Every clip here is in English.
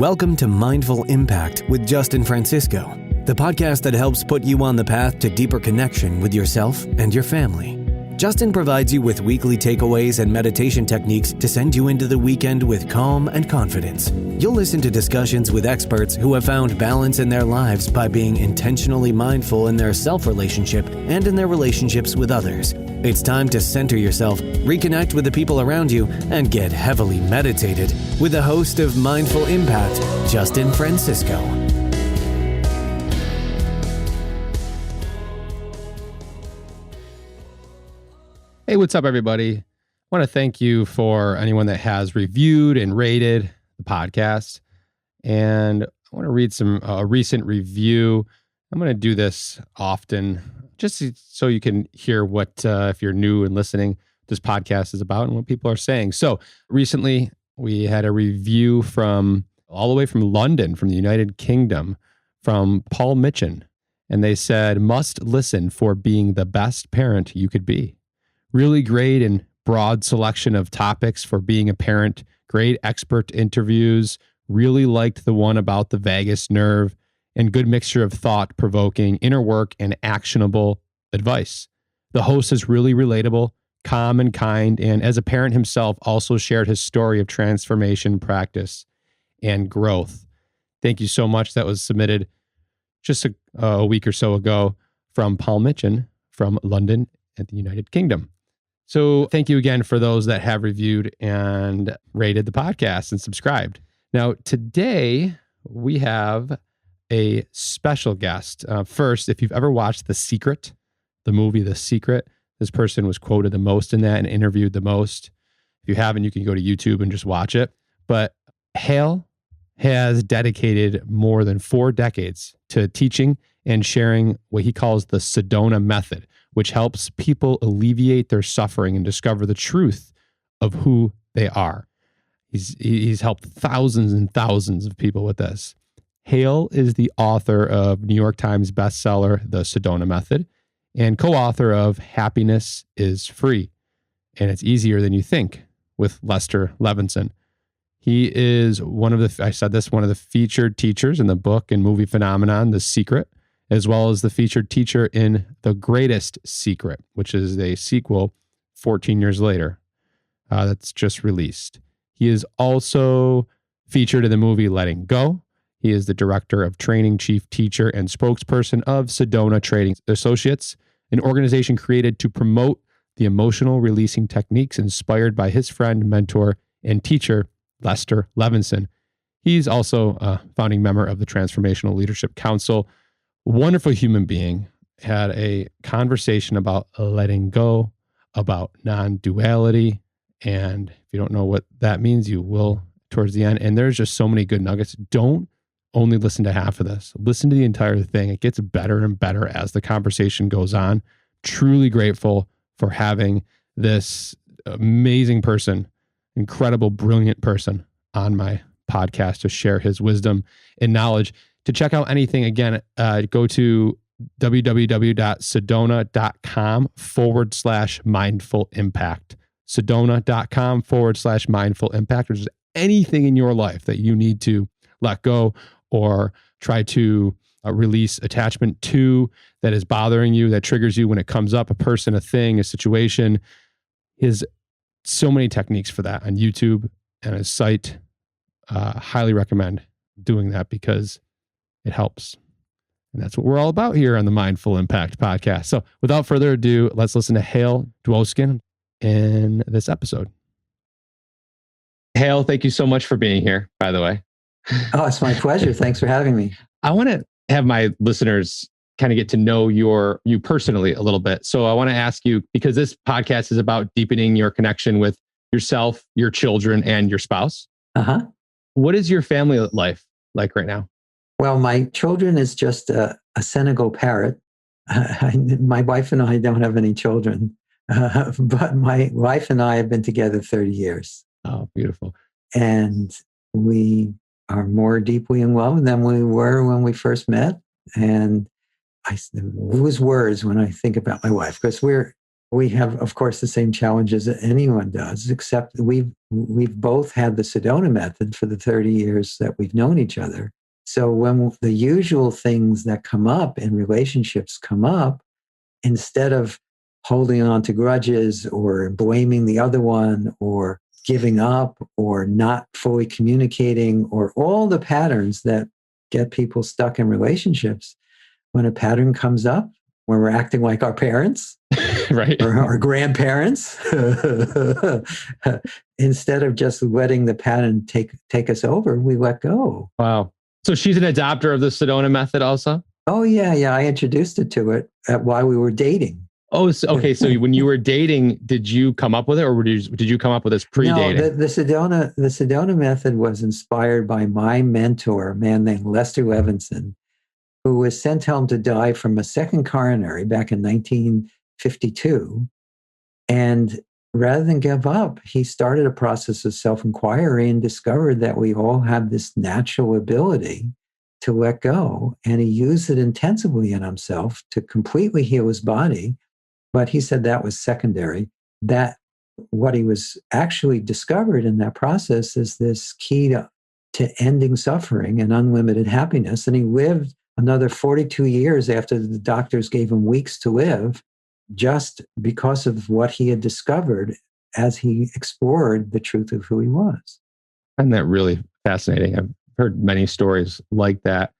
Welcome to Mindful Impact with Justin Francisco, the podcast that helps put you on the path to deeper connection with yourself and your family. Justin provides you with weekly takeaways and meditation techniques to send you into the weekend with calm and confidence. You'll listen to discussions with experts who have found balance in their lives by being intentionally mindful in their self-relationship and in their relationships with others. It's time to center yourself, reconnect with the people around you, and get heavily meditated with the host of Mindful Impact, Justin Francisco. Hey, what's up, everybody? I want to thank you for anyone that has reviewed and rated the podcast. And I want to read a recent review. I'm going to do this often just so you can hear what, if you're new and listening, this podcast is about and what people are saying. So recently, we had a review from all the way from London, from the United Kingdom, from Paul Mitchin. And they said, must listen for being the best parent you could be. Really great and broad selection of topics for being a parent. Great expert interviews. Really liked the one about the vagus nerve, and good mixture of thought-provoking, inner work, and actionable advice. The host is really relatable, calm and kind, and as a parent himself, also shared his story of transformation, practice, and growth. Thank you so much. That was submitted just a week or so ago from Paul Mitchin from London at the United Kingdom. So thank you again for those that have reviewed and rated the podcast and subscribed. Now, today we have a special guest. First, if you've ever watched The Secret, the movie The Secret, this person was quoted the most in that and interviewed the most. If you haven't, you can go to YouTube and just watch it. But Hale has dedicated more than 4 decades to teaching and sharing what he calls the Sedona Method, which helps people alleviate their suffering and discover the truth of who they are. He's helped thousands and thousands of people with this. Hale is the author of New York Times bestseller, The Sedona Method, and co-author of Happiness is Free, and It's Easier Than You Think with Lester Levinson. He is one of the featured teachers in the book and movie phenomenon, The Secret, as well as the featured teacher in The Greatest Secret, which is a sequel 14 years later that's just released. He is also featured in the movie Letting Go. He is the director of training, chief teacher, and spokesperson of Sedona Training Associates, an organization created to promote the emotional releasing techniques inspired by his friend, mentor, and teacher, Lester Levinson. He's also a founding member of the Transformational Leadership Council. Wonderful human being. Had a conversation about letting go, about non-duality. And if you don't know what that means, you will towards the end. And there's just so many good nuggets. Don't only listen to half of this. Listen to the entire thing. It gets better and better as the conversation goes on. Truly grateful for having this amazing person, incredible, brilliant person on my podcast to share his wisdom and knowledge. To check out anything, again, go to www.sedona.com/mindful impact. Sedona.com/mindful impact. There's anything in your life that you need to let go or try to release attachment to that is bothering you, that triggers you when it comes up, a person, a thing, a situation. His so many techniques for that on YouTube and his site. Highly recommend doing that because it helps. And that's what we're all about here on the Mindful Impact podcast. So without further ado, let's listen to Hale Dwoskin in this episode. Hale, thank you so much for being here, by the way. Oh, it's my pleasure. Thanks for having me. I want to have my listeners kind of get to know you personally a little bit. So I want to ask you, because this podcast is about deepening your connection with yourself, your children, and your spouse. Uh-huh. What is your family life like right now? Well, my children is just a Senegal parrot. My wife and I don't have any children, but my wife and I have been together 30 years. Oh, beautiful. And we are more deeply in love than we were when we first met. And I lose words when I think about my wife, because we're We have, of course, the same challenges that anyone does, except we've both had the Sedona Method for the 30 years that we've known each other. So when the usual things that come up in relationships come up, instead of holding on to grudges or blaming the other one or giving up or not fully communicating or all the patterns that get people stuck in relationships, when a pattern comes up, when we're acting like our parents, right, or our grandparents, instead of just letting the pattern take us over, we let go. Wow. So she's an adopter of the Sedona Method also? Oh, yeah. I introduced it to it while we were dating. Oh, so, okay. So when you were dating, did you come up with it, or did you come up with this pre-dating? No, the Sedona Method was inspired by my mentor, a man named Lester Levinson, who was sent home to die from a second coronary back in 1952. And rather than give up, he started a process of self-inquiry and discovered that we all have this natural ability to let go. And he used it intensively in himself to completely heal his body. But he said that was secondary. That what he was actually discovered in that process is this key to ending suffering and unlimited happiness. And he lived another 42 years after the doctors gave him weeks to live, just because of what he had discovered as he explored the truth of who he was. I find that really fascinating. I've heard many stories like that.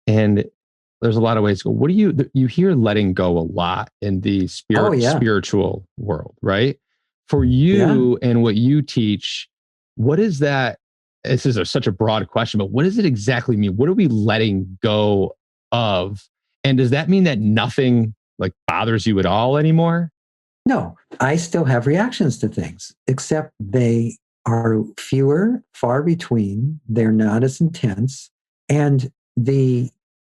And there's a lot of ways to go. What do you hear letting go a lot in the spiritual world, right? For you and what you teach, what is that? This is such a broad question, but what does it exactly mean? What are we letting go of? And does that mean that nothing like bothers you at all anymore? No, I still have reactions to things, except they are fewer, far between. They're not as intense. And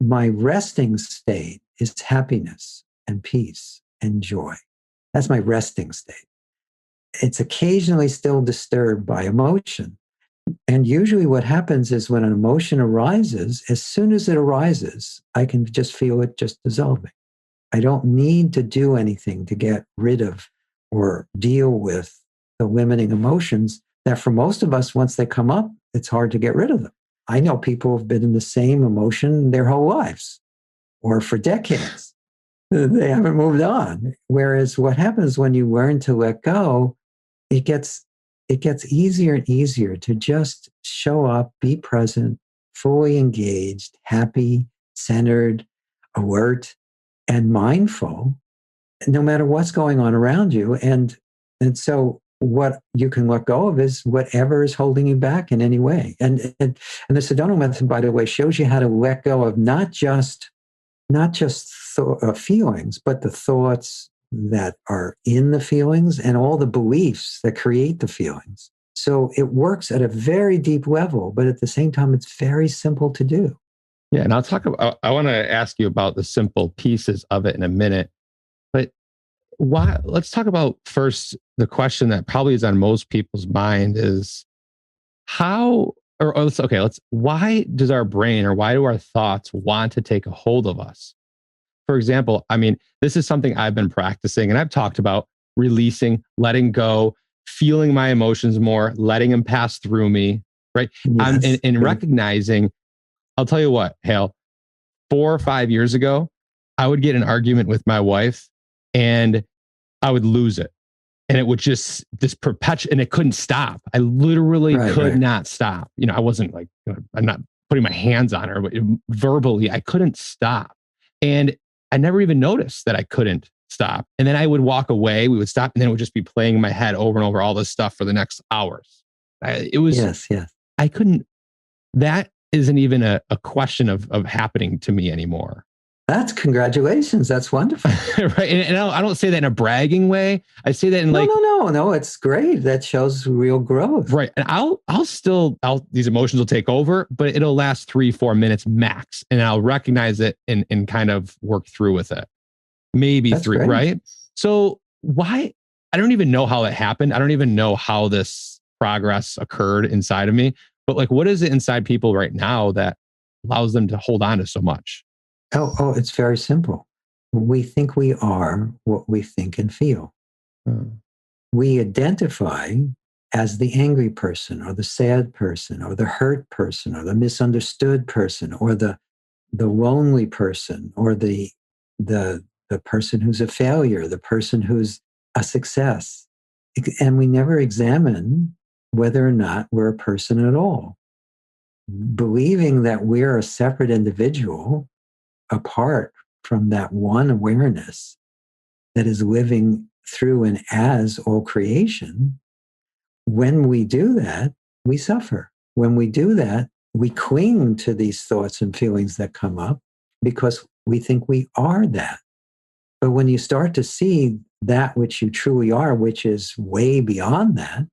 my resting state is happiness and peace and joy. That's my resting state. It's occasionally still disturbed by emotion. And usually what happens is when an emotion arises, as soon as it arises, I can just feel it just dissolving. I don't need to do anything to get rid of or deal with the limiting emotions that for most of us, once they come up, it's hard to get rid of them. I know people who've been in the same emotion their whole lives or for decades. They haven't moved on. Whereas what happens when you learn to let go, it gets easier and easier to just show up, be present, fully engaged, happy, centered, alert, and mindful, no matter what's going on around you. And so what you can let go of is whatever is holding you back in any way. And the Sedona Method, by the way, shows you how to let go of not just feelings, but the thoughts that are in the feelings and all the beliefs that create the feelings. So it works at a very deep level, but at the same time, it's very simple to do. Yeah, and I want to ask you about the simple pieces of it in a minute. But let's talk about first the question that probably is on most people's mind is why does our brain or why do our thoughts want to take a hold of us? For example, I mean, this is something I've been practicing and I've talked about releasing, letting go, feeling my emotions more, letting them pass through me, right? Yes. And recognizing, I'll tell you what, Hale, 4 or 5 years ago, I would get an argument with my wife and I would lose it. And it would just perpetuate, and it couldn't stop. I literally could not stop. You know, I wasn't like, I'm not putting my hands on her, but verbally, I couldn't stop. And I never even noticed that I couldn't stop. And then I would walk away, we would stop, and then it would just be playing in my head over and over all this stuff for the next hours. Yes. I couldn't, that isn't even a question of happening to me anymore. That's congratulations. That's wonderful. Right. And I don't say that in a bragging way. I say that in No, it's great. That shows real growth. Right. And these emotions will take over, but it'll last 3-4 minutes max. And I'll recognize it and kind of work through with it. Maybe That's 3, great. Right? So why? I don't even know how it happened. I don't even know how this progress occurred inside of me. But like, what is it inside people right now that allows them to hold on to so much? Oh, it's very simple. We think we are what we think and feel. We identify as the angry person or the sad person or the hurt person or the misunderstood person or the lonely person or the person who's a failure, the person who's a success. And we never examine whether or not we're a person at all. Believing that we're a separate individual apart from that one awareness that is living through and as all creation, when we do that, we suffer. When we do that, we cling to these thoughts and feelings that come up because we think we are that. But when you start to see that which you truly are, which is way beyond that,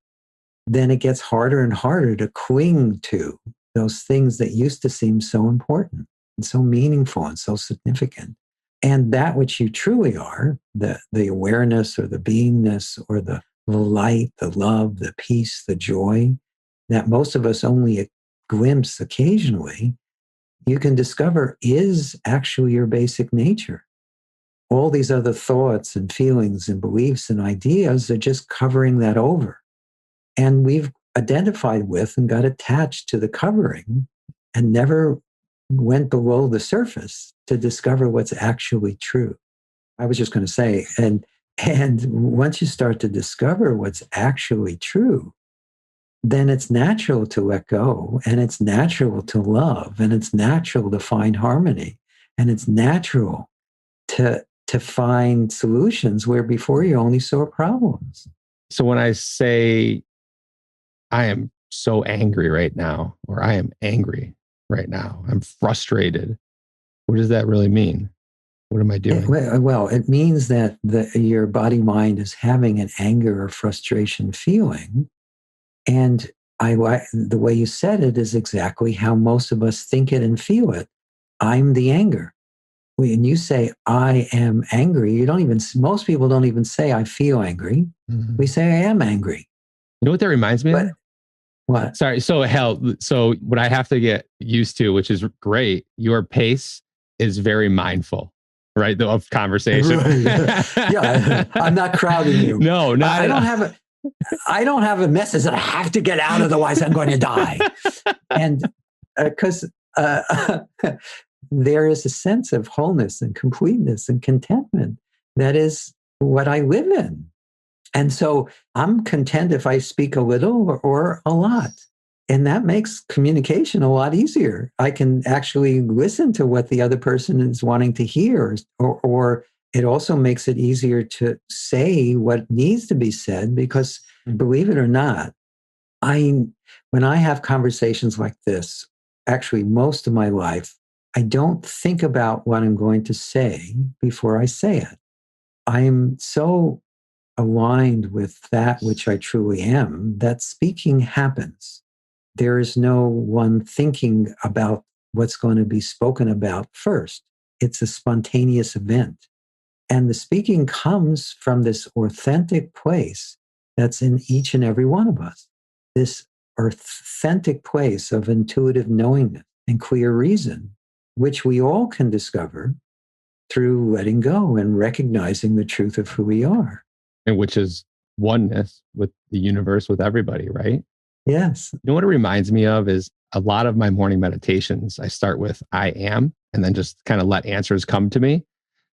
then it gets harder and harder to cling to those things that used to seem so important and so meaningful and so significant. And that which you truly are, the awareness or the beingness or the light, the love, the peace, the joy, that most of us only glimpse occasionally, you can discover is actually your basic nature. All these other thoughts and feelings and beliefs and ideas are just covering that over. And we've identified with and got attached to the covering and never went below the surface to discover what's actually true. I was just going to say, and once you start to discover what's actually true, then it's natural to let go, and it's natural to love, and it's natural to find harmony, and it's natural to find solutions where before you only saw problems. So when I say I am so angry right now, or I am angry right now, I'm frustrated, what does that really mean? What am I doing? Well, it means that your body mind is having an anger or frustration feeling. And the way you said it is exactly how most of us think it and feel it. I'm the anger. When you say I am angry, most people don't even say I feel angry. Mm-hmm. We say I am angry. You know what that reminds me of? What? Sorry. So what I have to get used to, which is great, your pace is very mindful, right? Of conversation. Right. Yeah, I'm not crowding you. No, not I don't have a message that I have to get out, otherwise I'm going to die. And because there is a sense of wholeness and completeness and contentment that is what I live in. And so I'm content if I speak a little or a lot. And that makes communication a lot easier. I can actually listen to what the other person is wanting to hear, or it also makes it easier to say what needs to be said, because believe it or not, when I have conversations like this, actually most of my life, I don't think about what I'm going to say before I say it. I'm so aligned with that which I truly am that speaking happens. There is no one thinking about what's going to be spoken about first. It's a spontaneous event. And the speaking comes from this authentic place that's in each and every one of us. This authentic place of intuitive knowingness and clear reason, which we all can discover through letting go and recognizing the truth of who we are. And which is oneness with the universe, with everybody, right? Yes. You know what it reminds me of is a lot of my morning meditations, I start with I am, and then just kind of let answers come to me.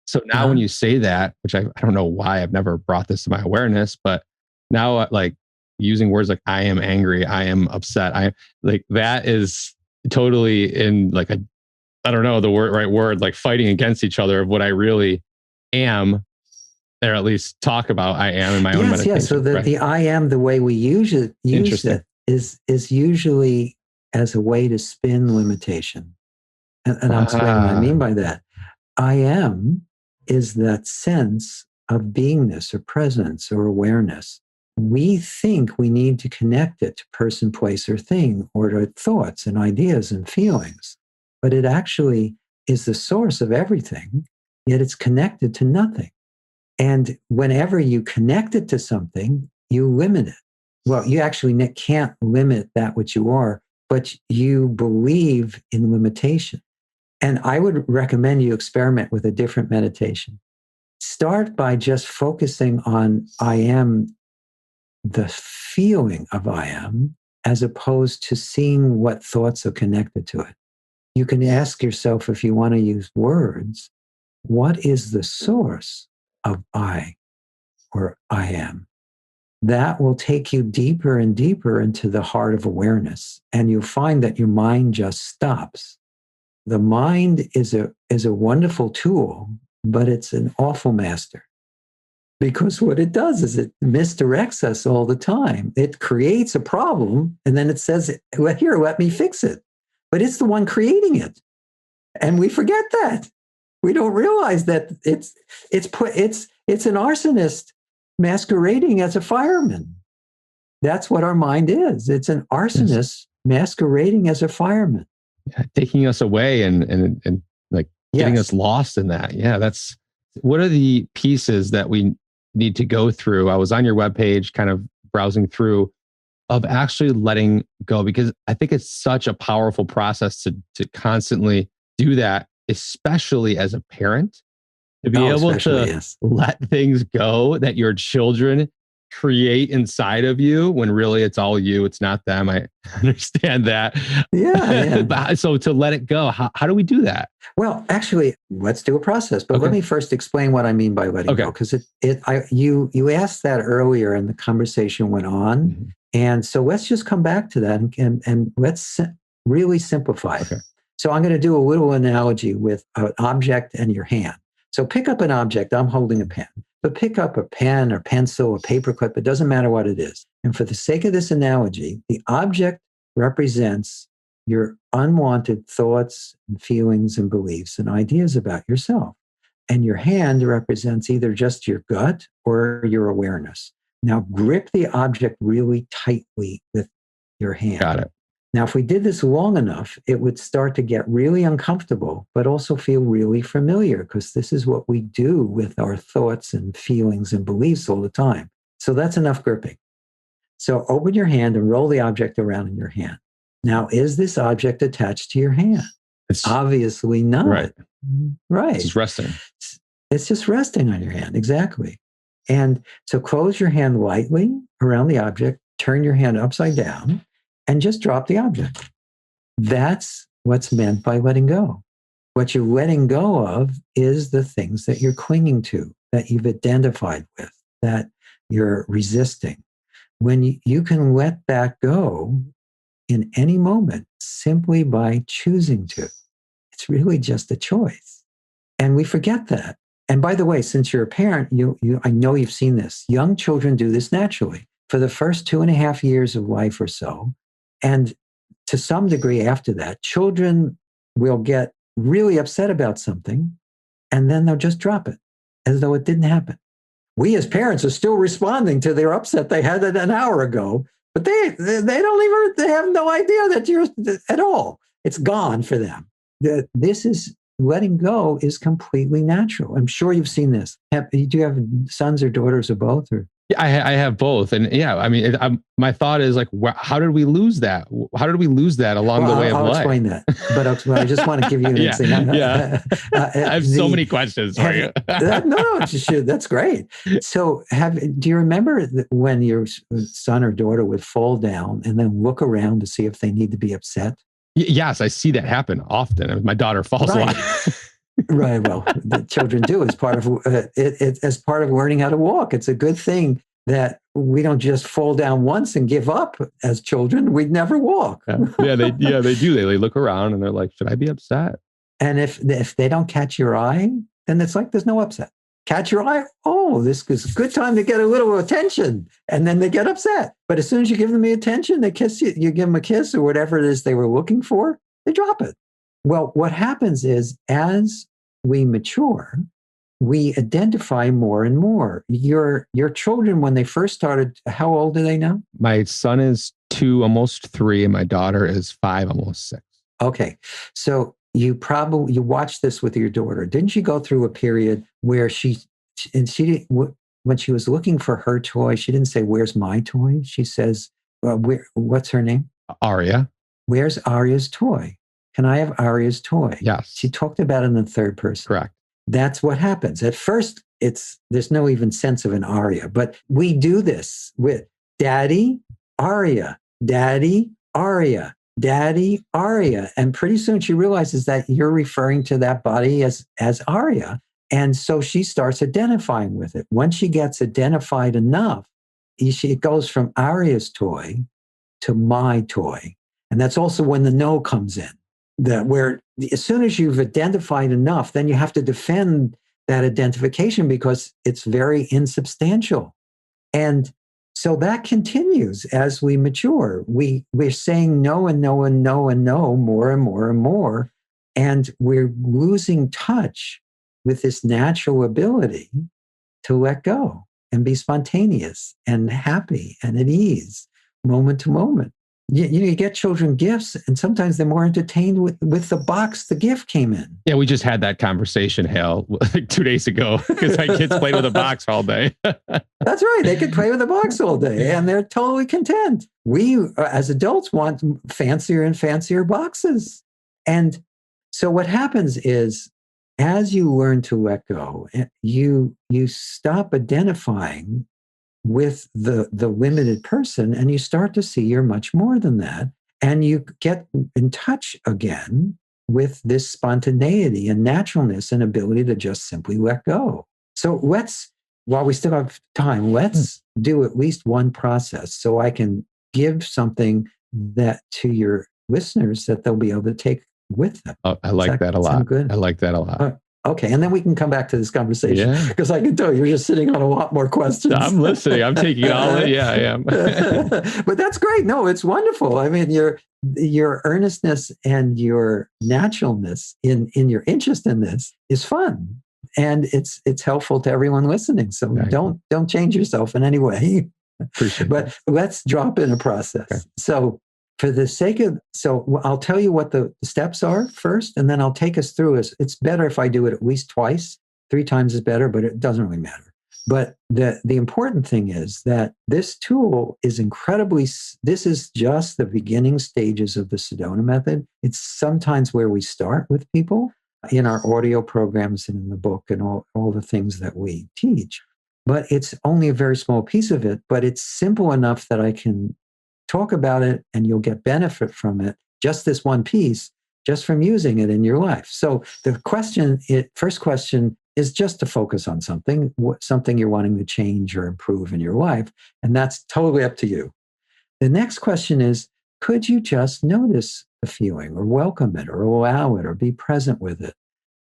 So now when you say that, which I don't know why I've never brought this to my awareness, but now like using words like I am angry, I am upset, I like that is totally in like I don't know the right word, like fighting against each other of what I really am, or at least talk about I am in my own meditation. Yes. So the I am, the way we use it is usually as a way to spin limitation. And I'll explain what I mean by that. I am is that sense of beingness or presence or awareness. We think we need to connect it to person, place, or thing, or to thoughts and ideas and feelings. But it actually is the source of everything, yet it's connected to nothing. And whenever you connect it to something, you limit it. Well, you actually can't limit that which you are, but you believe in limitation. And I would recommend you experiment with a different meditation. start by just focusing on I am, the feeling of I am, as opposed to seeing what thoughts are connected to it. You can ask yourself, if you want to use words, what is the source of I or I am? That will take you deeper and deeper into the heart of awareness. And you'll find that your mind just stops. The mind is a wonderful tool, but it's an awful master. Because what it does is it misdirects us all the time. It creates a problem and then it says, well, here, let me fix it. But it's the one creating it. And we forget that. We don't realize that it's an arsonist masquerading as a fireman. That's what our mind is. It's an arsonist masquerading as a fireman. Yeah, taking us away and like getting us lost in that. Yeah, what are the pieces that we need to go through? I was on your webpage kind of browsing through of actually letting go, because I think it's such a powerful process to constantly do that, especially as a parent, to be able to let things go that your children create inside of you when really it's all you, it's not them. I understand that. Yeah. So to let it go, how do we do that? Well, actually, let's do a process. But let me first explain what I mean by letting go, because you asked that earlier and the conversation went on. Mm-hmm. And so let's just come back to that and let's really simplify it. So I'm going to do a little analogy with an object and your hand. So pick up an object. I'm holding a pen. But pick up a pen or pencil or paperclip. It doesn't matter what it is. And for the sake of this analogy, the object represents your unwanted thoughts and feelings and beliefs and ideas about yourself. And your hand represents either just your gut or your awareness. Now grip the object really tightly with your hand. Got it. Now, if we did this long enough, it would start to get really uncomfortable, but also feel really familiar, because this is what we do with our thoughts and feelings and beliefs all the time. So that's enough gripping. So open your hand and roll the object around in your hand. Now, is this object attached to your hand? It's obviously not. Right. It's just resting. It's just resting on your hand. Exactly. And so close your hand lightly around the object, turn your hand upside down, and just drop the object. That's what's meant by letting go. What you're letting go of is the things that you're clinging to, that you've identified with, that you're resisting. When you can let that go in any moment simply by choosing to. It's really just a choice. And we forget that. And by the way, since you're a parent, I know you've seen this. Young children do this naturally for the first 2.5 years of life or so. And to some degree after that, children will get really upset about something, and then they'll just drop it as though it didn't happen. We as parents are still responding to their upset they had an hour ago, but they have no idea that you're at all. It's gone for them. This is letting go is completely natural. I'm sure you've seen this. Do you have sons or daughters or both? Or? Yeah, I have both. And yeah, I mean, my thought is like, how did we lose that? How did we lose that along the way of life? I'll explain that. But I just want to give you an example. I have so many questions for you. No, that's great. So do you remember when your son or daughter would fall down and then look around to see if they need to be upset? Yes, I see that happen often. My daughter falls a lot. Right. Well, the children do as part of as part of learning how to walk. It's a good thing that we don't just fall down once and give up as children. We'd never walk. They do. They look around and they're like, should I be upset? And if they don't catch your eye, then it's like there's no upset. Catch your eye. Oh, this is a good time to get a little attention. And then they get upset. But as soon as you give them the attention, they kiss you, you give them a kiss or whatever it is they were looking for, they drop it. Well, what happens is as we mature, we identify more and more. Your children, when they first started, how old are they now? My son is 2, almost 3, and my daughter is 5, almost 6. Okay. So you watched this with your daughter. Didn't she go through a period where when she was looking for her toy, she didn't say, "Where's my toy?" She says, what's her name? Aria. Where's Aria's toy? Can I have Aria's toy? Yes. She talked about it in the third person. Correct. That's what happens. At first, there's no even sense of an aria. But we do this with daddy, aria, daddy, aria, daddy, aria. And pretty soon she realizes that you're referring to that body as aria. And so she starts identifying with it. Once she gets identified enough, it goes from aria's toy to my toy. And that's also when the no comes in. That where as soon as you've identified enough, then you have to defend that identification because it's very insubstantial. And so that continues as we mature. We're saying no and no and no and no more and more and more. And we're losing touch with this natural ability to let go and be spontaneous and happy and at ease moment to moment. You get children gifts, and sometimes they're more entertained with the box the gift came in. Yeah, we just had that conversation, Hale, like 2 days ago, because my kids played with a box all day. That's right. They could play with a box all day, and they're totally content. We, as adults, want fancier and fancier boxes. And so what happens is, as you learn to let go, you stop identifying with the limited person, and you start to see you're much more than that. And you get in touch again with this spontaneity and naturalness and ability to just simply let go. So while we still have time, let's do at least one process so I can give something that to your listeners that they'll be able to take with them. Oh, I like that a lot. Good? I like that a lot. Okay, and then we can come back to this conversation because I can tell you're just sitting on a lot more questions. I'm listening. I'm taking it all in. Yeah, I am. But that's great. No, it's wonderful. I mean, your earnestness and your naturalness in your interest in this is fun, and it's helpful to everyone listening. So don't change yourself in any way. Appreciate but that. Let's drop in a process. Okay. So for the sake of, I'll tell you what the steps are first, and then I'll take us through it. It's better if I do it at least twice. 3 times is better, but it doesn't really matter. But the important thing is that this tool is this is just the beginning stages of the Sedona Method. It's sometimes where we start with people in our audio programs and in the book and all the things that we teach. But it's only a very small piece of it, but it's simple enough that I can talk about it and you'll get benefit from it, just this one piece, just from using it in your life. So the first question is just to focus on something you're wanting to change or improve in your life. And that's totally up to you. The next question is, could you just notice the feeling or welcome it or allow it or be present with it?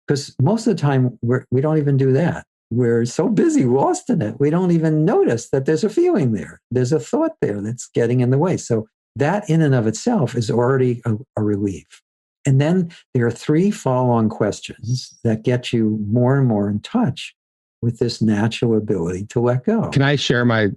Because most of the time we don't even do that. We're so busy, lost in it, we don't even notice that there's a feeling there. There's a thought there that's getting in the way. So that in and of itself is already a relief. And then there are 3 follow-on questions that get you more and more in touch with this natural ability to let go. Can I share my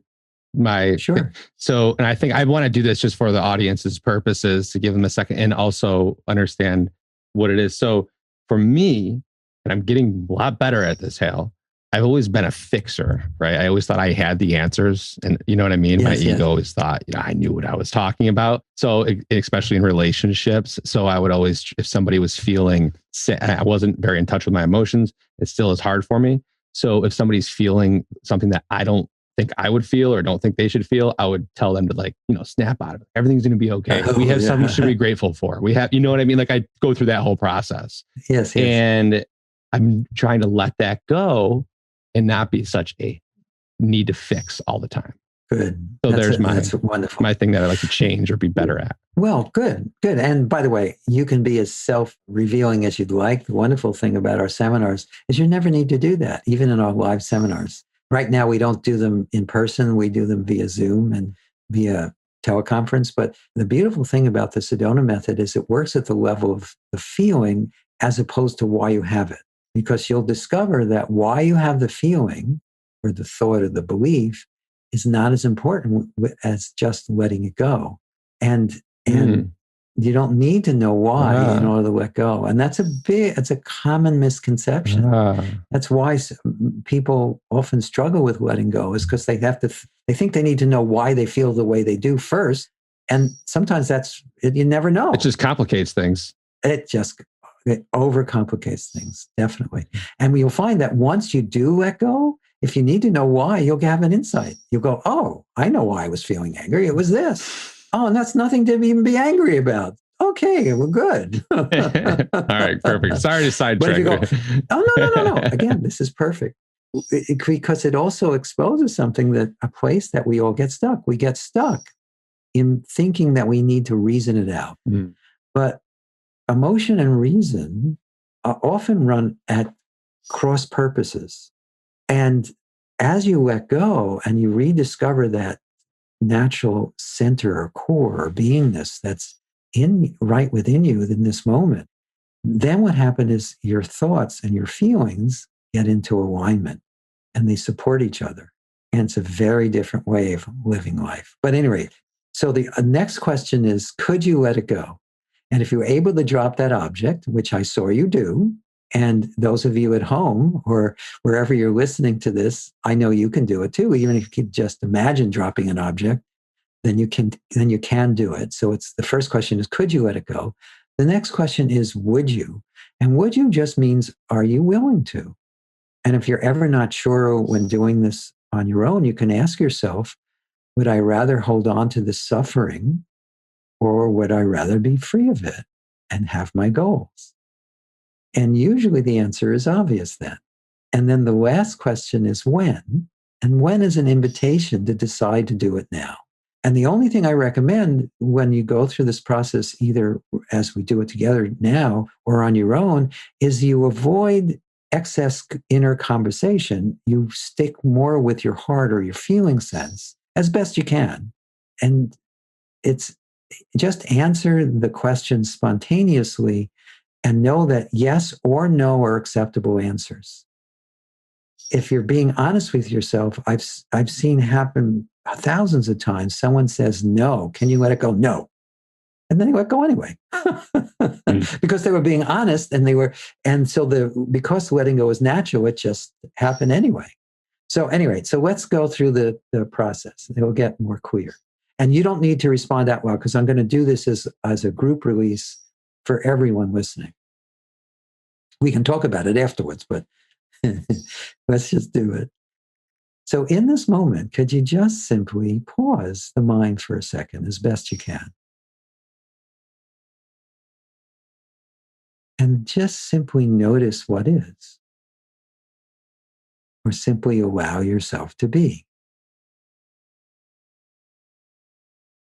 Sure. So, and I think I want to do this just for the audience's purposes to give them a second and also understand what it is. So for me, and I'm getting a lot better at this, Hale, I've always been a fixer, right? I always thought I had the answers, and you know what I mean? Yes, My ego always thought, I knew what I was talking about. So especially in relationships. So I would always, if somebody was feeling sick, I wasn't very in touch with my emotions. It still is hard for me. So if somebody's feeling something that I don't think I would feel or don't think they should feel, I would tell them to snap out of it. Everything's going to be okay. We have something we should be grateful for. We have, you know what I mean? Like I go through that whole process. Yes. And I'm trying to let that go and not be such a need to fix all the time. Good. So that's wonderful. My thing that I like to change or be better at. Well, good. And by the way, you can be as self-revealing as you'd like. The wonderful thing about our seminars is you never need to do that, even in our live seminars. Right now, we don't do them in person. We do them via Zoom and via teleconference. But the beautiful thing about the Sedona Method is it works at the level of the feeling as opposed to why you have it. Because you'll discover that why you have the feeling or the thought or the belief is not as important as just letting it go. And you don't need to know why in order to let go. And that's it's a common misconception. That's why people often struggle with letting go, is because they think they need to know why they feel the way they do first. And sometimes you never know. It just complicates things. It overcomplicates things, definitely. And you'll find that once you do let go, if you need to know why, you'll have an insight. You'll go, oh, I know why I was feeling angry. It was this. Oh, and that's nothing to even be angry about. Okay, we're good. All right, perfect. Sorry to sidetrack. But if you go, oh, no. Again, this is perfect. Because it also exposes something, that a place that we all get stuck. We get stuck in thinking that we need to reason it out. Mm. But emotion and reason often run at cross purposes. And as you let go and you rediscover that natural center or core or beingness that's right within you in this moment, then what happens is your thoughts and your feelings get into alignment and they support each other. And it's a very different way of living life. But anyway, so the next question is, could you let it go? And if you're able to drop that object, which I saw you do, and those of you at home or wherever you're listening to this, I know you can do it too. Even if you can just imagine dropping an object, then you can do it. So it's the first question is, could you let it go? The next question is, would you? And would you just means, are you willing to? And if you're ever not sure when doing this on your own, you can ask yourself, would I rather hold on to this suffering, or would I rather be free of it and have my goals? And usually the answer is obvious then. And then the last question is when? And when is an invitation to decide to do it now. And the only thing I recommend when you go through this process, either as we do it together now or on your own, is you avoid excess inner conversation. You stick more with your heart or your feeling sense as best you can. And it's just answer the question spontaneously and know that yes or no are acceptable answers. If you're being honest with yourself, I've seen happen thousands of times. Someone says, no, can you let it go? No. And then they let go anyway. Because they were being honest because letting go is natural, it just happened anyway. So anyway, so let's go through the process. It'll get more clear. And you don't need to respond that well, because I'm going to do this as a group release for everyone listening. We can talk about it afterwards, but let's just do it. So in this moment, could you just simply pause the mind for a second as best you can? And just simply notice what is. Or simply allow yourself to be.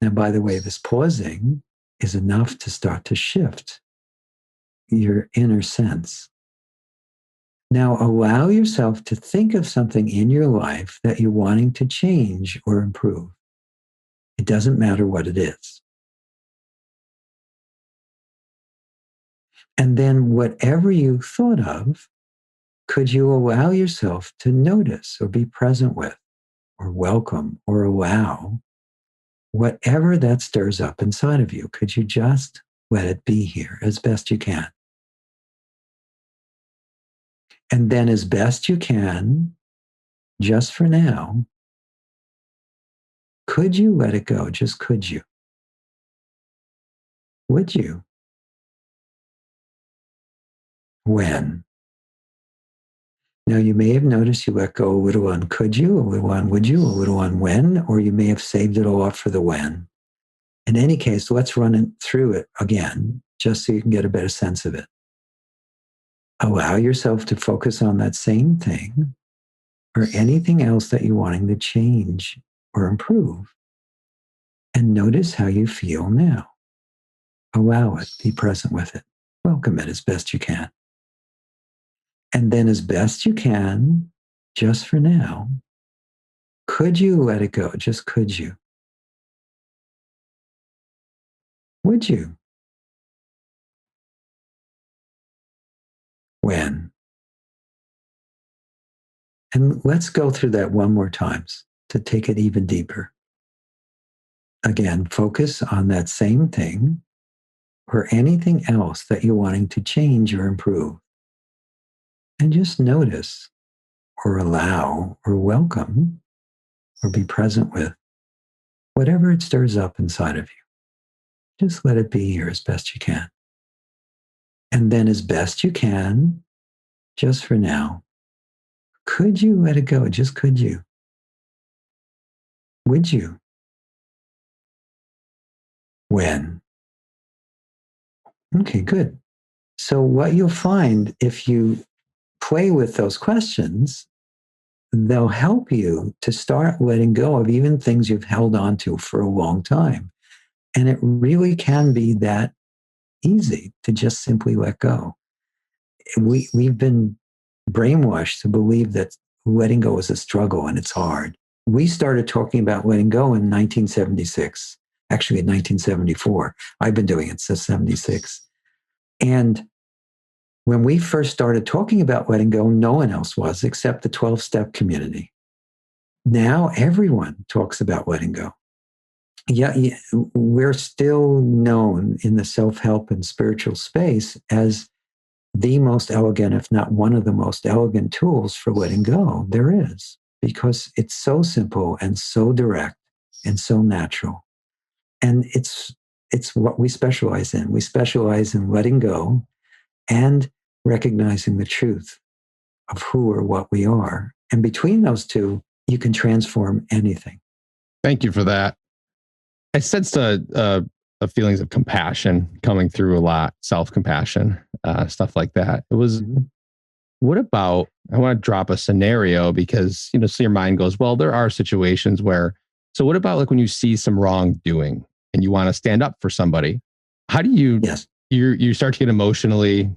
Now, by the way, this pausing is enough to start to shift your inner sense. Now, allow yourself to think of something in your life that you're wanting to change or improve. It doesn't matter what it is. And then whatever you thought of, could you allow yourself to notice or be present with or welcome or allow whatever that stirs up inside of you? Could you just let it be here as best you can? And then as best you can, just for now, could you let it go? Just could you? Would you? When? Now, you may have noticed you let go a little on could you, a little on would you, a little on when, or you may have saved it all up for the when. In any case, let's run it through it again, just so you can get a better sense of it. Allow yourself to focus on that same thing or anything else that you're wanting to change or improve. And notice how you feel now. Allow it, be present with it, welcome it as best you can. And then as best you can, just for now, could you let it go? Just could you? Would you? When? And let's go through that one more time to take it even deeper. Again, focus on that same thing or anything else that you're wanting to change or improve. And just notice or allow or welcome or be present with whatever it stirs up inside of you. Just let it be here as best you can. And then as best you can, just for now, could you let it go? Just could you? Would you? When? Okay, good. So what you'll find if you play with those questions, they'll help you to start letting go of even things you've held on to for a long time. And it really can be that easy to just simply let go. We've been brainwashed to believe that letting go is a struggle and it's hard. We started talking about letting go in 1976, actually in 1974. I've been doing it since 76. And when we first started talking about letting go, no one else was except the 12-step community. Now everyone talks about letting go. Yeah, we're still known in the self-help and spiritual space as the most elegant, if not one of the most elegant tools for letting go there is, because it's so simple and so direct and so natural. And it's what we specialize in. We specialize in letting go and recognizing the truth of who or what we are. And between those two, you can transform anything. Thank you for that. I sensed a feelings of compassion coming through a lot, self-compassion, stuff like that. It was, what about, I want to drop a scenario because, so your mind goes, well, there are situations where, so what about like when you see some wrongdoing and you want to stand up for somebody? How do you, you start to get emotionally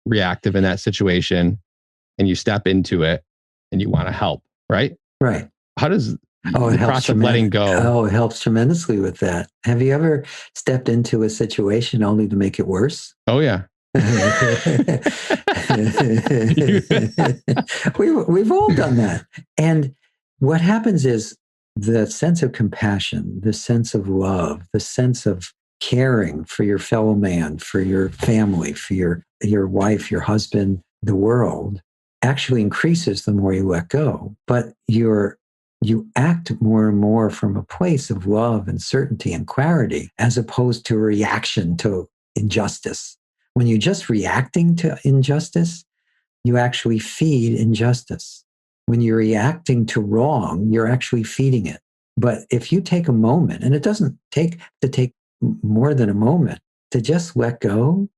reactive in that situation and you step into it and you want to help, right? Right. How does the process of letting go? Oh, it helps tremendously with that. Have you ever stepped into a situation only to make it worse? Oh, yeah. We've all done that. And what happens is the sense of compassion, the sense of love, the sense of caring for your fellow man, for your family, for your wife, your husband, the world, actually increases the more you let go. But you act more and more from a place of love and certainty and clarity, as opposed to a reaction to injustice. When you're just reacting to injustice, you actually feed injustice. When you're reacting to wrong, you're actually feeding it. But if you take a moment, and it doesn't take more than a moment to just let go,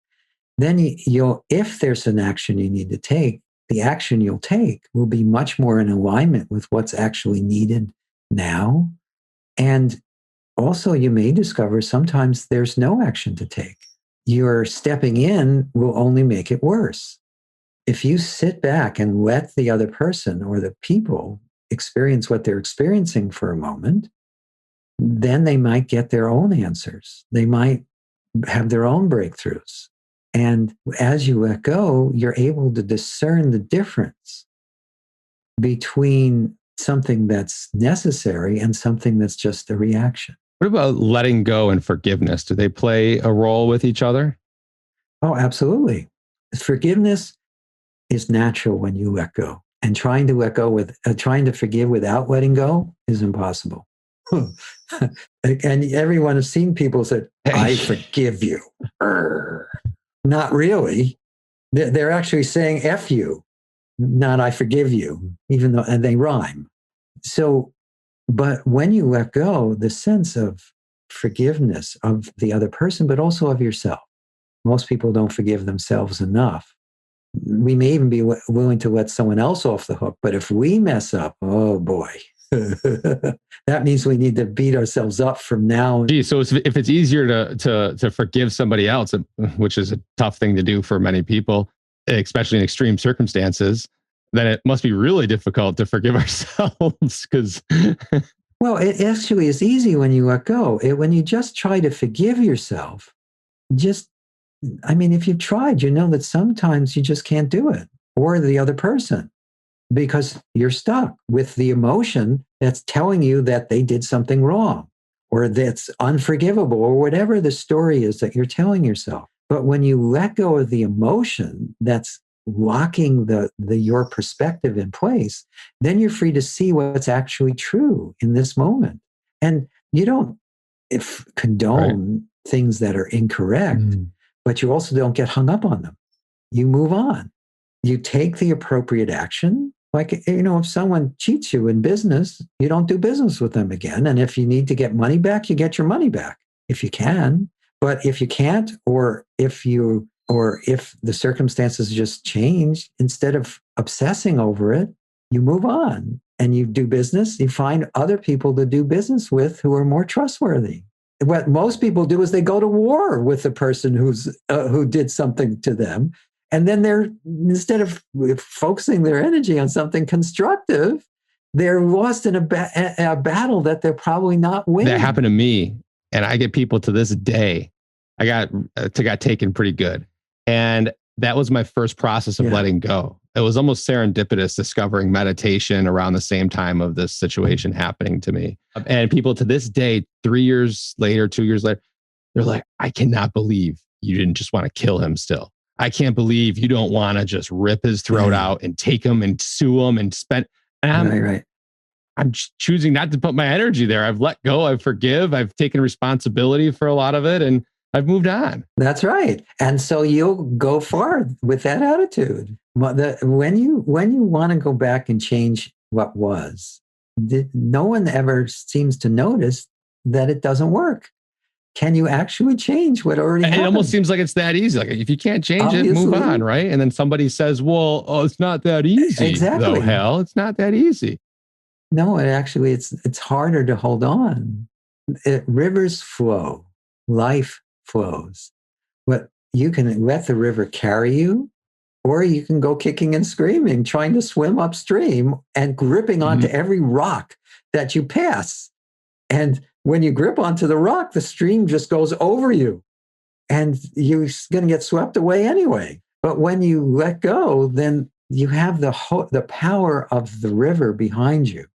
then you'll, if there's an action you need to take, the action you'll take will be much more in alignment with what's actually needed now. And also, you may discover sometimes there's no action to take. Your stepping in will only make it worse. If you sit back and let the other person or the people experience what they're experiencing for a moment, then they might get their own answers. They might have their own breakthroughs. And as you let go, you're able to discern the difference between something that's necessary and something that's just a reaction. What about letting go and forgiveness? Do they play a role with each other? Oh, absolutely. Forgiveness is natural when you let go. And trying to let go trying to forgive without letting go is impossible. And everyone has seen people say, I forgive you. Not really. They're actually saying F you, not I forgive you, even though, and they rhyme. So, but when you let go, the sense of forgiveness of the other person, but also of yourself. Most people don't forgive themselves enough. We may even be willing to let someone else off the hook, but if we mess up, oh boy, that means we need to beat ourselves up from now. Gee, so if it's easier to forgive somebody else, which is a tough thing to do for many people, especially in extreme circumstances, then it must be really difficult to forgive ourselves because. Well, it actually is easy when you let go. When you just try to forgive yourself, if you've tried, you know that sometimes you just can't do it, or the other person, because you're stuck with the emotion that's telling you that they did something wrong, or that's unforgivable, or whatever the story is that you're telling yourself. But when you let go of the emotion that's locking your perspective in place, then you're free to see what's actually true in this moment. And you don't condone things that are incorrect, but you also don't get hung up on them. You move on. You take the appropriate action. Like, if someone cheats you in business, you don't do business with them again. And if you need to get money back, you get your money back if you can. But if you can't, or if the circumstances just change, instead of obsessing over it, you move on and you do business. You find other people to do business with who are more trustworthy. What most people do is they go to war with the person who did something to them. And then instead of focusing their energy on something constructive, they're lost in a battle that they're probably not winning. That happened to me. And I get people to this day. I got taken pretty good. And that was my first process of letting go. It was almost serendipitous discovering meditation around the same time of this situation happening to me. And people to this day, 3 years later, 2 years later, they're like, I cannot believe you didn't just want to kill him still. I can't believe you don't want to just rip his throat out and take him and sue him and spend. And I'm choosing not to put my energy there. I've let go. I forgive. I've taken responsibility for a lot of it, and I've moved on. That's right. And so you'll go forward with that attitude. When you want to go back and change what was, no one ever seems to notice that it doesn't work. Can you actually change what already happened? It almost seems like it's that easy. Like, if you can't change it, move on, right? And then somebody says, well, it's not that easy. Exactly. Though, Hale, it's not that easy. No, it's harder to hold on. Rivers flow. Life flows. But you can let the river carry you, or you can go kicking and screaming, trying to swim upstream and gripping onto every rock that you pass. And when you grip onto the rock, the stream just goes over you and you're going to get swept away anyway. But when you let go, then you have the power of the river behind you.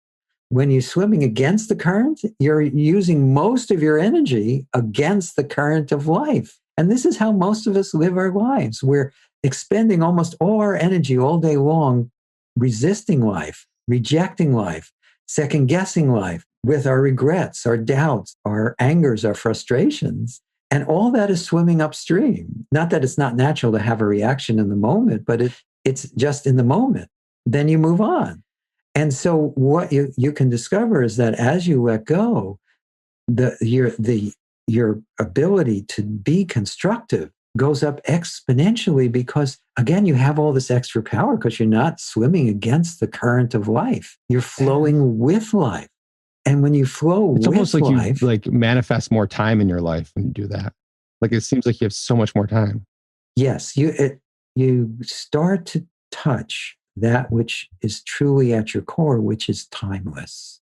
When you're swimming against the current, you're using most of your energy against the current of life. And this is how most of us live our lives. We're expending almost all our energy all day long, resisting life, rejecting life, second-guessing life with our regrets, our doubts, our angers, our frustrations. And all that is swimming upstream. Not that it's not natural to have a reaction in the moment, but it's just in the moment. Then you move on. And so what you can discover is that as you let go, your ability to be constructive goes up exponentially because, again, you have all this extra power because you're not swimming against the current of life. You're flowing with life. And when you flow it's with almost like life, you manifest more time in your life when you do that. Like, it seems like you have so much more time. Yes, you start to touch that which is truly at your core, which is timeless.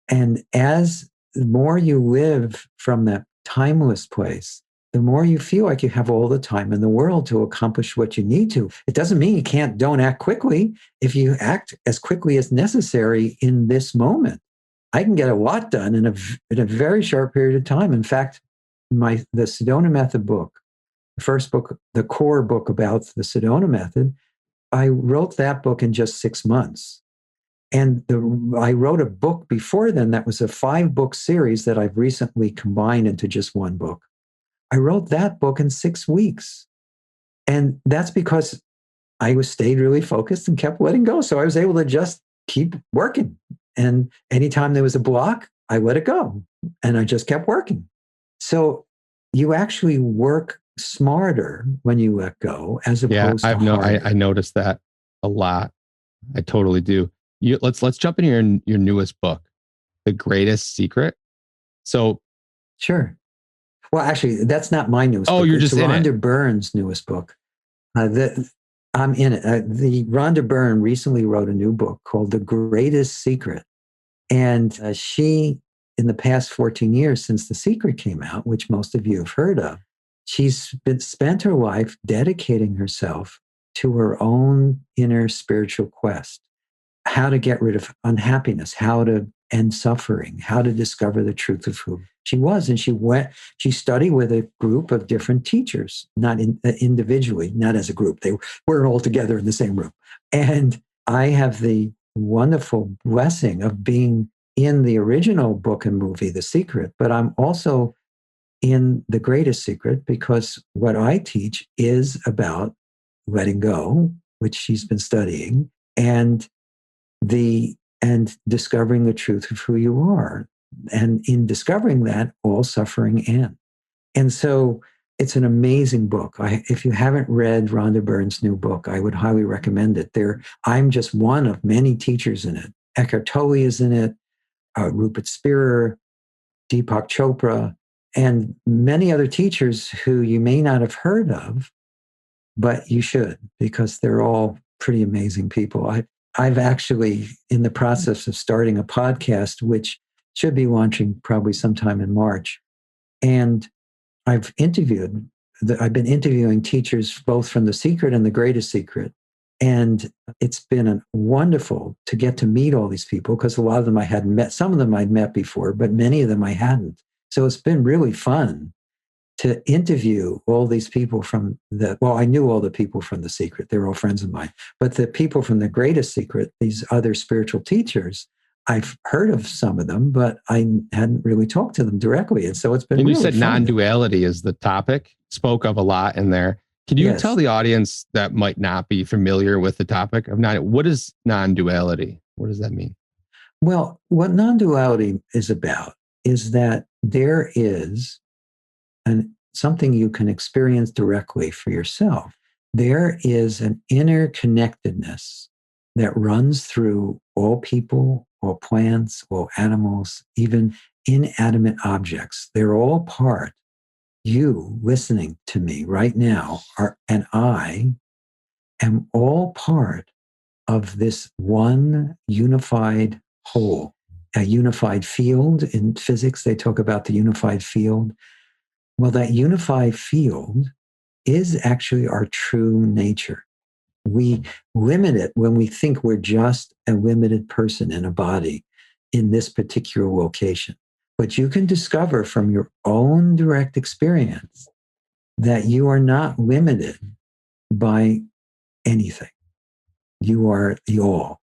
And as the more you live from that timeless place, the more you feel like you have all the time in the world to accomplish what you need to. It doesn't mean you don't act quickly. If you act as quickly as necessary in this moment, I can get a lot done in a very short period of time. In fact, the Sedona Method book, the first book, the core book about the Sedona Method, I wrote that book in just 6 months. And I wrote a book before then that was a 5-book series that I've recently combined into just one book. I wrote that book in 6 weeks. And that's because I stayed really focused and kept letting go. So I was able to just keep working. And anytime there was a block, I let it go. And I just kept working. So you actually work smarter when you let go as opposed to harder. I noticed that a lot. I totally do. Let's jump into your newest book, The Greatest Secret. So sure. Well, actually, that's not my newest book. You're just in it. Rhonda Byrne's newest book. I'm in it. The Rhonda Byrne recently wrote a new book called The Greatest Secret. And she, in the past 14 years since The Secret came out, which most of you have heard of, she's spent her life dedicating herself to her own inner spiritual quest, how to get rid of unhappiness, how to end suffering, how to discover the truth of who she was. And she studied with a group of different teachers, not individually, not as a group. They weren't all together in the same room. And I have the wonderful blessing of being in the original book and movie, The Secret, but I'm also in The Greatest Secret, because what I teach is about letting go, which she's been studying, and discovering the truth of who you are. And in discovering that, all suffering ends. And so it's an amazing book. If you haven't read Rhonda Byrne's new book, I would highly recommend it. I'm just one of many teachers in it. Eckhart Tolle is in it, Rupert Spira, Deepak Chopra, and many other teachers who you may not have heard of, but you should, because they're all pretty amazing people. I've actually in the process of starting a podcast, which should be launching probably sometime in March. And I've been interviewing teachers both from The Secret and The Greatest Secret. And it's been wonderful to get to meet all these people, because a lot of them I hadn't met. Some of them I'd met before, but many of them I hadn't. So it's been really fun to interview all these people I knew all the people from The Secret. They were all friends of mine. But the people from The Greatest Secret, these other spiritual teachers, I've heard of some of them, but I hadn't really talked to them directly. And so it's been really you said fun. Non-duality is the topic, spoke of a lot in there. Can you tell the audience that might not be familiar with the topic of what is non-duality? What does that mean? Well, what non-duality is about is that there is something you can experience directly for yourself. There is an interconnectedness that runs through all people, all plants, all animals, even inanimate objects. They're all part. You listening to me right now and I am all part of this one unified whole, a unified field. In physics, they talk about the unified field. Well, that unified field is actually our true nature. We limit it when we think we're just a limited person in a body in this particular location. But you can discover from your own direct experience that you are not limited by anything. You are the all.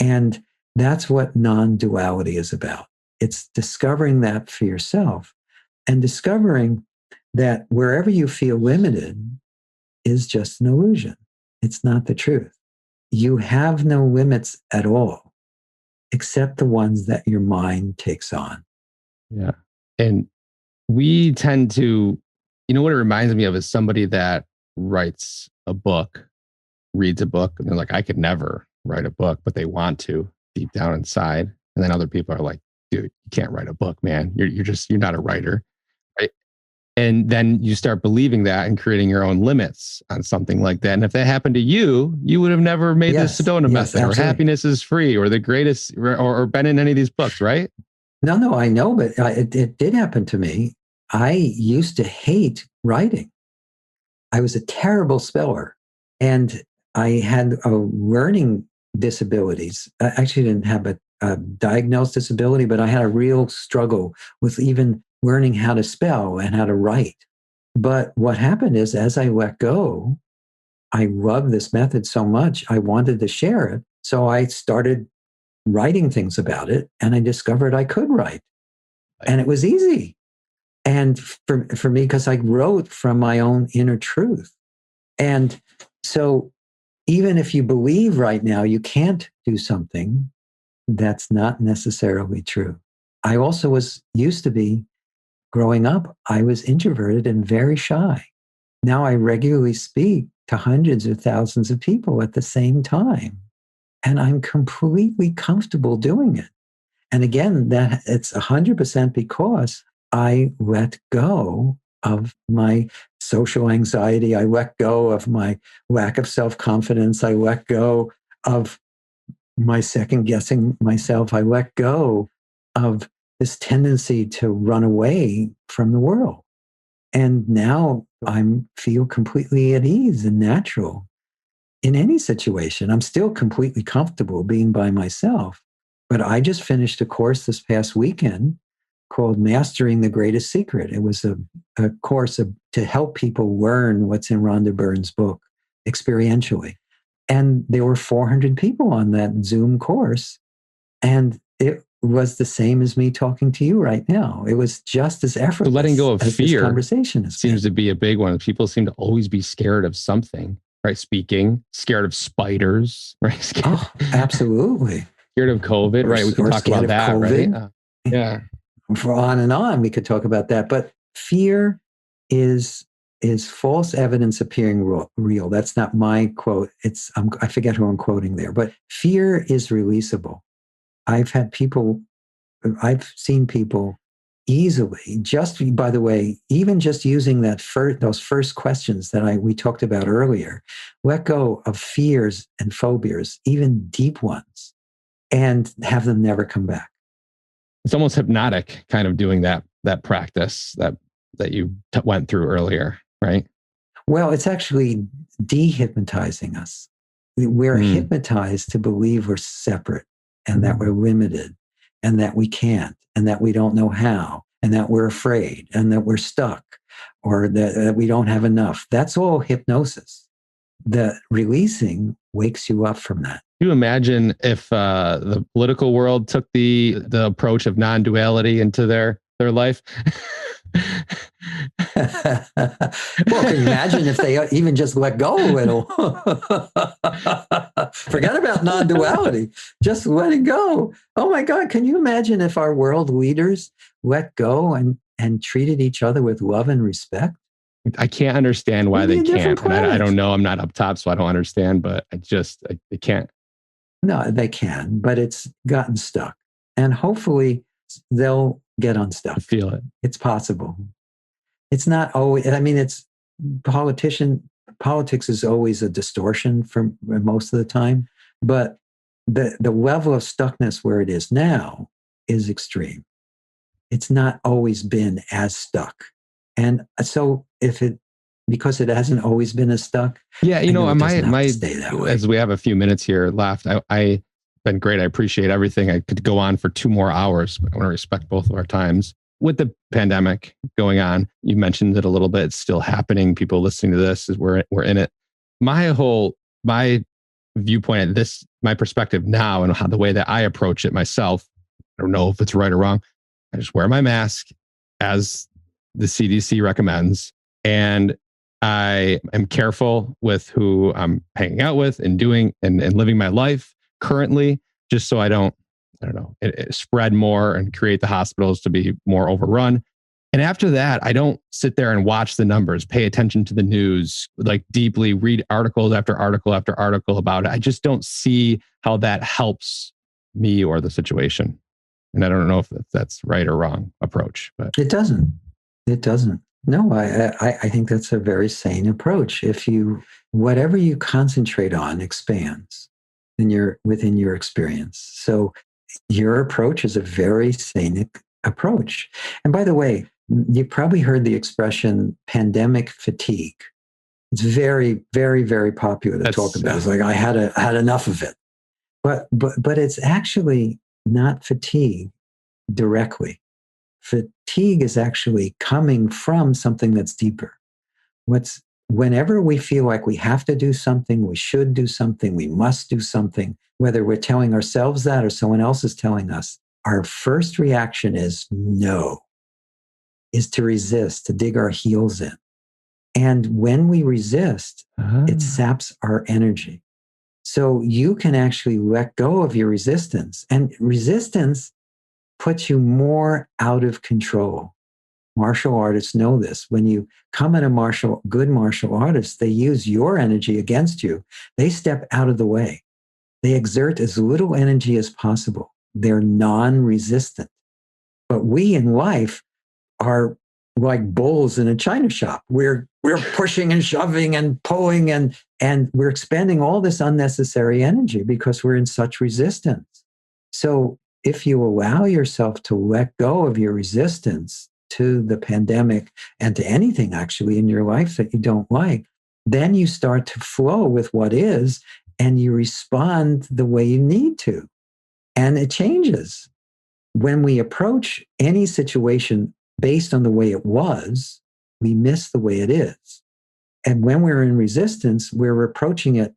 And that's what non-duality is about. It's discovering that for yourself and discovering that wherever you feel limited is just an illusion. It's not the truth. You have no limits at all, except the ones that your mind takes on. Yeah. And we tend to, what it reminds me of is somebody that writes a book, reads a book, and they're like, I could never write a book, but they want to deep down inside. And then other people are like, dude, you can't write a book, man. You're not a writer. Right. And then you start believing that and creating your own limits on something like that. And if that happened to you, you would have never made the Sedona Method or Happiness is Free or The Greatest or been in any of these books, right? No, I know, but it did happen to me. I used to hate writing. I was a terrible speller, and I had learning disabilities. I actually didn't have a diagnosed disability, but I had a real struggle with even learning how to spell and how to write. But what happened is, as I let go, I loved this method so much, I wanted to share it. So I started writing things about it, and I discovered I could write. And it was easy. And for me, because I wrote from my own inner truth. And so even if you believe right now you can't do something, that's not necessarily true. I also used to be, growing up, I was introverted and very shy. Now I regularly speak to hundreds of thousands of people at the same time. And I'm completely comfortable doing it. And again, that it's 100% because I let go of my social anxiety. I let go of my lack of self-confidence. I let go of my second guessing myself. I let go of this tendency to run away from the world. And now I feel completely at ease and natural in any situation. I'm still completely comfortable being by myself. But I just finished a course this past weekend called Mastering the Greatest Secret. It was a course to help people learn what's in Rhonda Byrne's book experientially. And there were 400 people on that Zoom course. And it was the same as me talking to you right now. It was just as effortless. So letting go of as fear this conversation seems to be a big one. People seem to always be scared of something, right? Speaking, scared of spiders, right? Oh, absolutely. Scared of COVID, right? We can talk about that, COVID. right? Yeah. For on and on, we could talk about that. But fear is false evidence appearing real. That's not my quote. It's I forget who I'm quoting there. But fear is releasable. I've seen people easily, just by the way, even just using those first questions that we talked about earlier, let go of fears and phobias, even deep ones, and have them never come back. It's almost hypnotic, kind of doing that practice that you went through earlier, right? Well, it's actually dehypnotizing us. We're hypnotized to believe we're separate and that we're limited and that we can't and that we don't know how and that we're afraid and that we're stuck or that we don't have enough. That's all hypnosis. The releasing wakes you up from that. Can you imagine if the political world took the approach of non-duality into their life? Well, can you imagine if they even just let go a little? Forget about non-duality. Just let it go. Oh my God, can you imagine if our world leaders let go and treated each other with love and respect? I can't understand why they can't. And I don't know. I'm not up top, so I don't understand, but they can't. No, they can, but it's gotten stuck. And hopefully they'll get unstuck. I feel it. It's possible. It's not always, it's politics is always a distortion for most of the time, but the level of stuckness where it is now is extreme. It's not always been as stuck. And so because it hasn't always been as stuck. Yeah, my stay that way. As we have a few minutes here left, I been great. I appreciate everything. I could go on for 2 more hours, but I want to respect both of our times. With the pandemic going on, you mentioned it a little bit. It's still happening. People listening to this, we're in it. My viewpoint at this, my perspective now, and how the way that I approach it myself, I don't know if it's right or wrong. I just wear my mask as the CDC recommends, and I am careful with who I'm hanging out with and doing and living my life currently, just so I don't it spread more and create the hospitals to be more overrun. And after that, I don't sit there and watch the numbers, pay attention to the news, like deeply read articles after article after article about it. I just don't see how that helps me or the situation. And I don't know if that's right or wrong approach, but it doesn't. No, I think that's a very sane approach. Whatever you concentrate on expands within your experience. So your approach is a very sane approach. And by the way, you probably heard the expression pandemic fatigue. It's very, very, very popular to talk about. It's like I had enough of it. But it's actually not fatigue directly. Fatigue is actually coming from something that's deeper. Whenever we feel like we have to do something, we should do something, we must do something, whether we're telling ourselves that or someone else is telling us, our first reaction is no, is to resist, to dig our heels in. And when we resist, it saps our energy. So you can actually let go of your resistance. And resistance puts you more out of control. Martial artists know this. When you come at good martial artists, they use your energy against you. They step out of the way. They exert as little energy as possible. They're non-resistant. But we in life are like bulls in a china shop. We're pushing and shoving and pulling and we're expending all this unnecessary energy because we're in such resistance. So if you allow yourself to let go of your resistance to the pandemic and to anything actually in your life that you don't like, then you start to flow with what is and you respond the way you need to. And it changes. When we approach any situation based on the way it was, we miss the way it is. And when we're in resistance, we're approaching it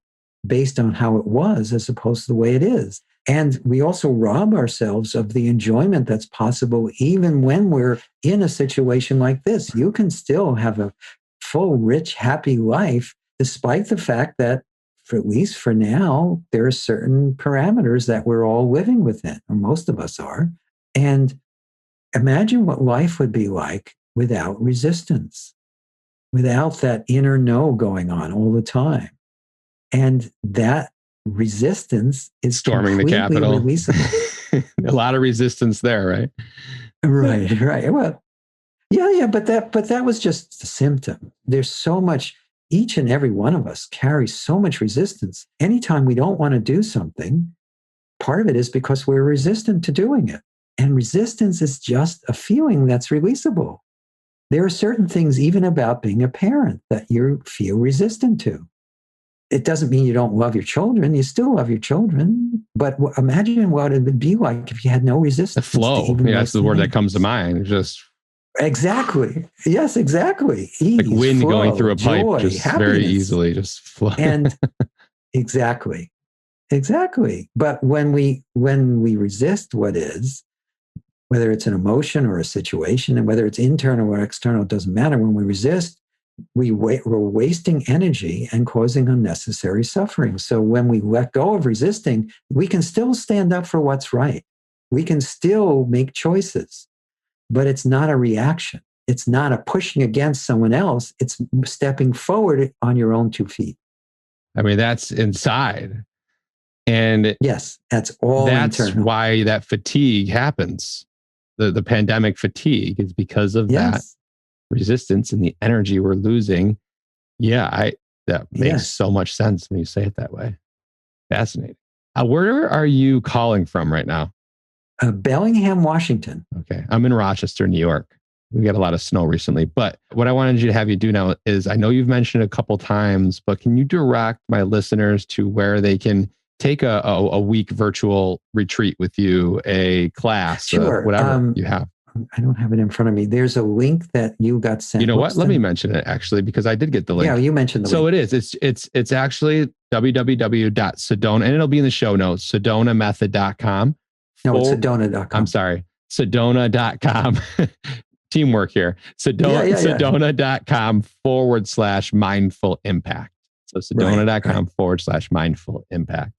based on how it was as opposed to the way it is. And we also rob ourselves of the enjoyment that's possible even when we're in a situation like this. You can still have a full, rich, happy life, despite the fact that, for at least for now, there are certain parameters that we're all living within, or most of us are. And imagine what life would be like without resistance, without that inner no going on all the time. And that resistance is storming the Capitol. Releasable. A lot of resistance there, right? Right. Well, yeah, but that was just a symptom. There's so much, each and every one of us carries so much resistance. Anytime we don't want to do something, part of it is because we're resistant to doing it. And resistance is just a feeling that's releasable. There are certain things, even about being a parent, that you feel resistant to. It doesn't mean you don't love your children. You still love your children. But imagine what it would be like if you had no resistance. The flow. Yeah, that's the word that comes to mind. Just exactly. Yes, exactly. Ease, like wind flow, going through a pipe, joy, just happiness. Very easily, just flow. And exactly. But when we resist what is, whether it's an emotion or a situation, and whether it's internal or external, it doesn't matter. When we resist, we're wasting energy and causing unnecessary suffering. So when we let go of resisting, we can still stand up for what's right. We can still make choices, but it's not a reaction. It's not a pushing against someone else. It's stepping forward on your own 2 feet. I mean, that's inside. And yes, that's all that's internal. Why that fatigue happens. The pandemic fatigue is because of that resistance and the energy we're losing. Yeah, that makes so much sense when you say it that way. Fascinating. Where are you calling from right now? Bellingham, Washington. Okay. I'm in Rochester, New York. We got a lot of snow recently. But what I wanted you to have you do now is, I know you've mentioned a couple times, but can you direct my listeners to where they can take a week virtual retreat with you, a class, sure. Whatever you have? I don't have it in front of me. There's a link that you got sent. You know what? Let me mention it actually, because I did get the link. Yeah, you mentioned the link. So it is. It's actually www.sedona, and it'll be in the show notes, sedonamethod.com. No, it's sedona.com. I'm sorry. Sedona.com. Teamwork here. Sedona.com /mindful impact. So sedona.com /mindful impact.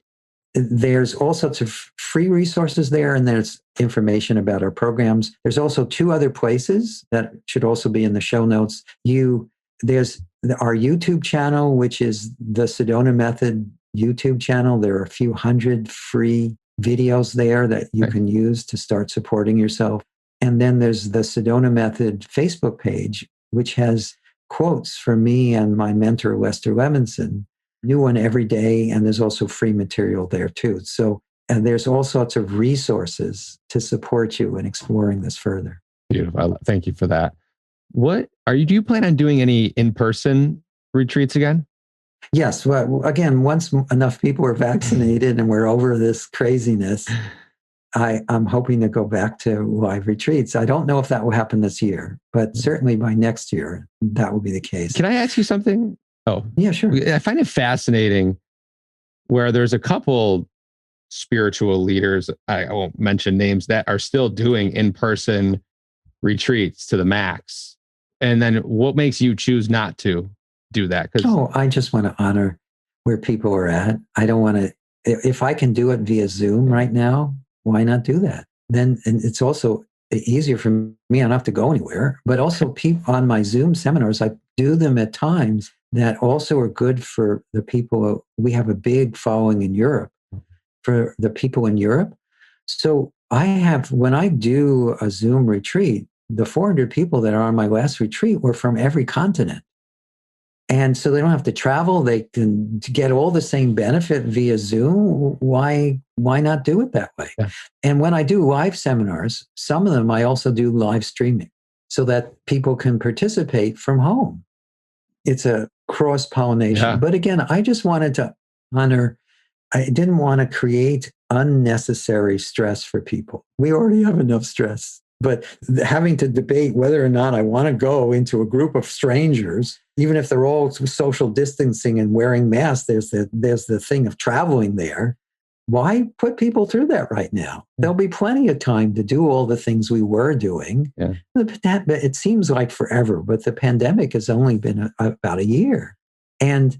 There's all sorts of free resources there, and there's information about our programs. There's also 2 other places that should also be in the show notes. There's our YouTube channel, which is the Sedona Method YouTube channel. There are a few hundred free videos there that you can use to start supporting yourself. And then there's the Sedona Method Facebook page, which has quotes from me and my mentor, Lester Levinson. New one every day, and there's also free material there too. So, and there's all sorts of resources to support you in exploring this further. Beautiful. Thank you for that. Do you plan on doing any in-person retreats again? Yes. Well, again, once enough people are vaccinated and we're over this craziness, I'm hoping to go back to live retreats. I don't know if that will happen this year, but certainly by next year, that will be the case. Can I ask you something? Oh, yeah, sure. I find it fascinating where there's a couple spiritual leaders, I won't mention names, that are still doing in-person retreats to the max. And then what makes you choose not to do that? I just want to honor where people are at. I don't want to, if I can do it via Zoom right now, why not do that? Then, and it's also easier for me. I don't have to go anywhere, but also people on my Zoom seminars, I do them at times that also are good for the people. We have a big following in Europe for the people in Europe. So when I do a Zoom retreat, the 400 people that are on my last retreat were from every continent. And so they don't have to travel. They can get all the same benefit via Zoom. Why not do it that way? Yeah. And when I do live seminars, some of them I also do live streaming so that people can participate from home. It's a cross-pollination. Yeah. But again, I just wanted to honor, I didn't want to create unnecessary stress for people. We already have enough stress. But having to debate whether or not I want to go into a group of strangers, even if they're all social distancing and wearing masks, there's the thing of traveling there. why put people through that right now? There'll be plenty of time to do all the things we were doing. Yeah. It seems like forever, but the pandemic has only been about a year. And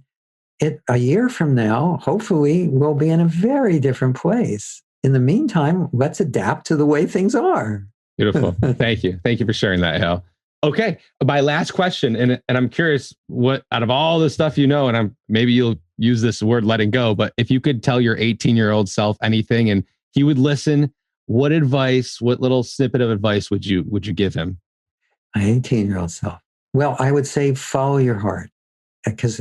a year from now, hopefully, we'll be in a very different place. In the meantime, let's adapt to the way things are. Beautiful. Thank you. Thank you for sharing that, Hale. Okay. My last question, and I'm curious what, out of all the stuff you know, and maybe you'll use this word letting go, but if you could tell your 18-year-old self anything and he would listen, what little snippet of advice would you give him? My 18-year-old self. Well, I would say follow your heart, because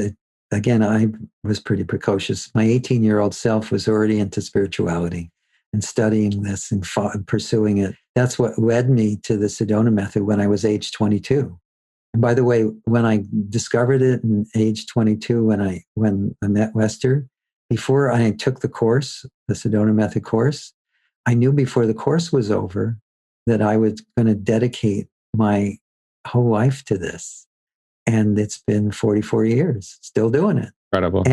again, I was pretty precocious. My 18-year-old self was already into spirituality and studying this and pursuing it. That's what led me to the Sedona Method when I was age 22. And by the way, when I discovered it in age 22, when I met Wester, before I took the course, the Sedona Method course, I knew before the course was over that I was going to dedicate my whole life to this. And it's been 44 years, still doing it. Incredible.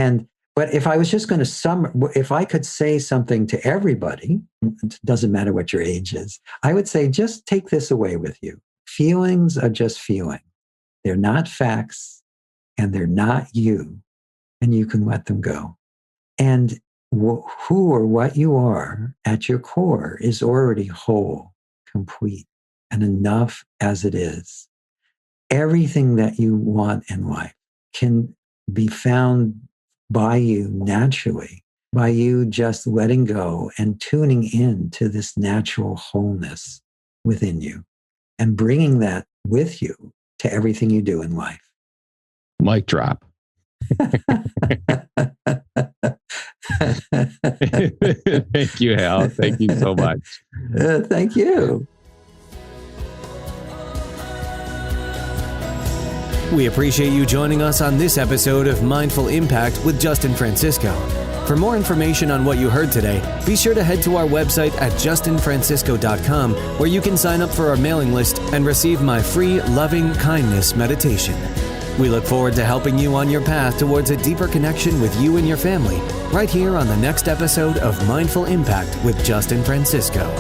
But if I was just going to if I could say something to everybody, it doesn't matter what your age is, I would say, just take this away with you. Feelings are just feelings. They're not facts, and they're not you, and you can let them go. And who or what you are at your core is already whole, complete, and enough as it is. Everything that you want in life can be found by you naturally, by you just letting go and tuning in to this natural wholeness within you and bringing that with you to everything you do in life. Mic drop. Thank you, Hale. Thank you so much. Thank you. We appreciate you joining us on this episode of Mindful Impact with Justin Francisco. For more information on what you heard today, be sure to head to our website at justinfrancisco.com, where you can sign up for our mailing list and receive my free loving kindness meditation. We look forward to helping you on your path towards a deeper connection with you and your family, right here on the next episode of Mindful Impact with Justin Francisco.